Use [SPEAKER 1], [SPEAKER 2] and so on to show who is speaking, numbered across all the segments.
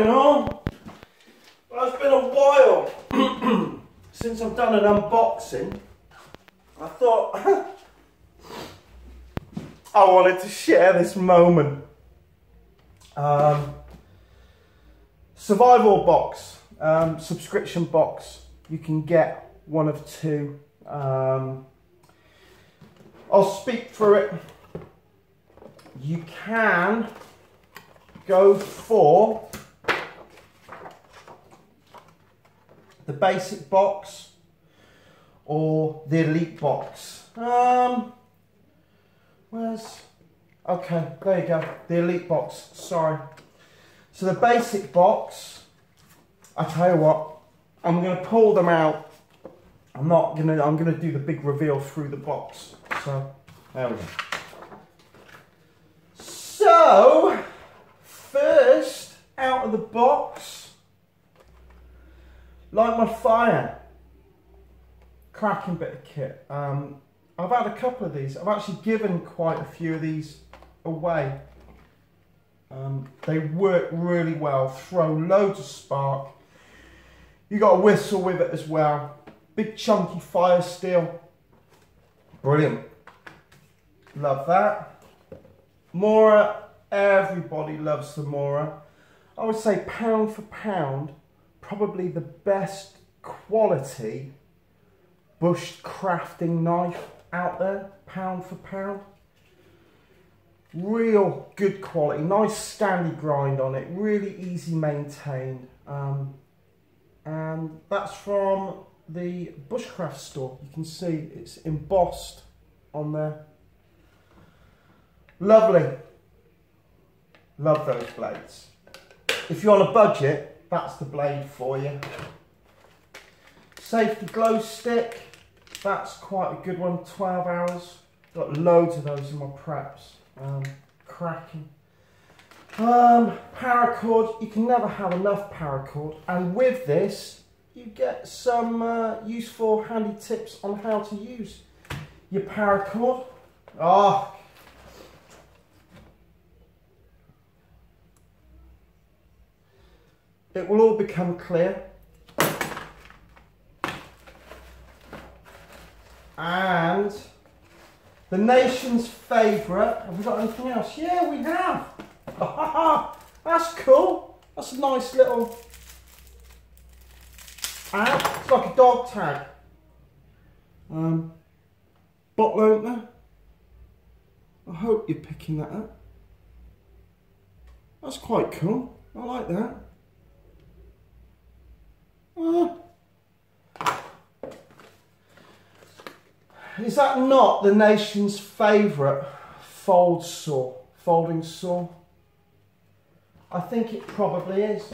[SPEAKER 1] in all, well, it's been a while since I've done an unboxing. I thought I wanted to share this moment. Survival box, subscription box. You can get one of two. I'll speak through it. You can go for the basic box or the elite box. Okay, there you go, the elite box, sorry. So the basic box, I tell you what, I'm gonna pull them out. I'm gonna do the big reveal through the box. So, there we go. So, first, out of the box, light my fire. Cracking bit of kit. I've had a couple of these. I've actually given quite a few of these away. They work really well, throw loads of spark. You got a whistle with it as well. Big chunky fire steel. Brilliant. Love that. Mora, everybody loves the Mora. I would say pound for pound, probably the best quality bush crafting knife out there, pound for pound. Real good quality, nice standy grind on it, really easy maintained. And that's from the Bushcraft store. You can see it's embossed on there. Lovely. Love those blades. If you're on a budget, that's the blade for you. Safety glow stick, that's quite a good one, 12 hours. Got loads of those in my preps. Cracking. Paracord, you can never have enough paracord, and with this you get some useful handy tips on how to use your paracord. It will all become clear. And the nation's favourite, have we got anything else? Yeah, we have. That's cool. That's a nice little app. It's like a dog tag. Bottle opener. I hope you're picking that up. That's quite cool. I like that. Is that not the nation's favourite folding saw? I think it probably is.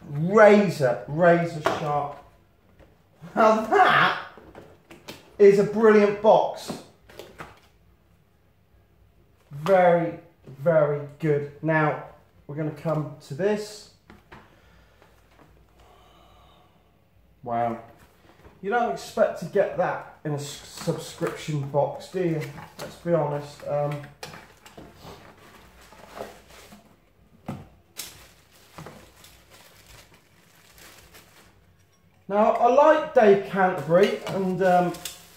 [SPEAKER 1] Razor sharp. Now that is a brilliant box. Very, very good. Now we're going to come to this. Wow. You don't expect to get that in a subscription box, do you? Let's be honest. Now, I like Dave Canterbury and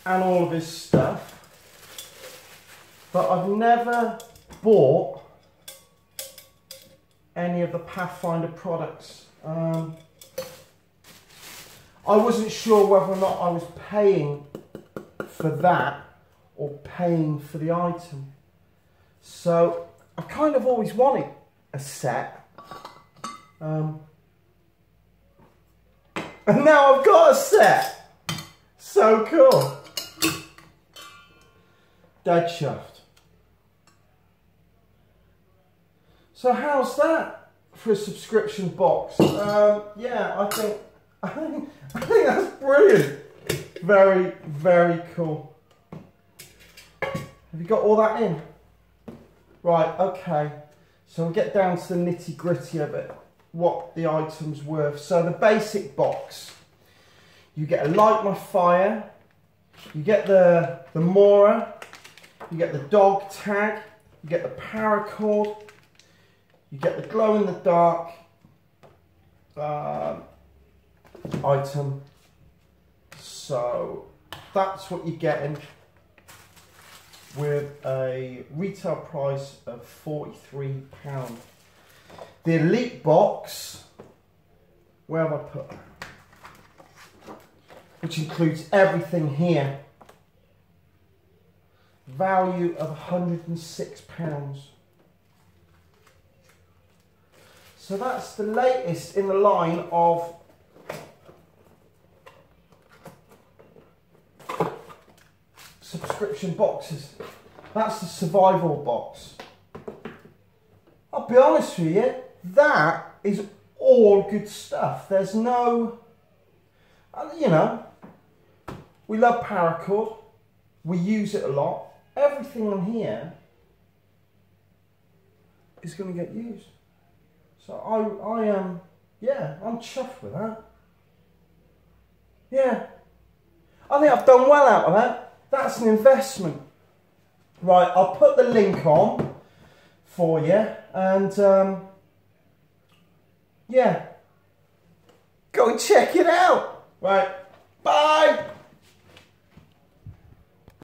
[SPEAKER 1] all of his stuff, but I've never bought any of the Pathfinder products. I wasn't sure whether or not I was paying for that or paying for the item. So I kind of always wanted a set. And now I've got a set. So cool. Dead chuffed. So how's that for a subscription box? Yeah, I think that's brilliant. Very, very cool. Have you got all that in? Right, okay. So we'll get down to the nitty gritty of it. What the item's worth. So the basic box. You get a light my fire. You get the Mora. You get the dog tag. You get the paracord. You get the glow in the dark item. So that's what you're getting with a retail price of £43. The Elite box, where have I put it? Which includes everything here. Value of £106. So that's the latest in the line of subscription boxes. That's the survival box. I'll be honest with you, that is all good stuff. There's no, you know, we love paracord. We use it a lot. Everything on here is going to get used. So I am, yeah, I'm chuffed with that. Yeah. I think I've done well out of that. That's an investment. Right, I'll put the link on for you and yeah, go and check it out. Right, bye.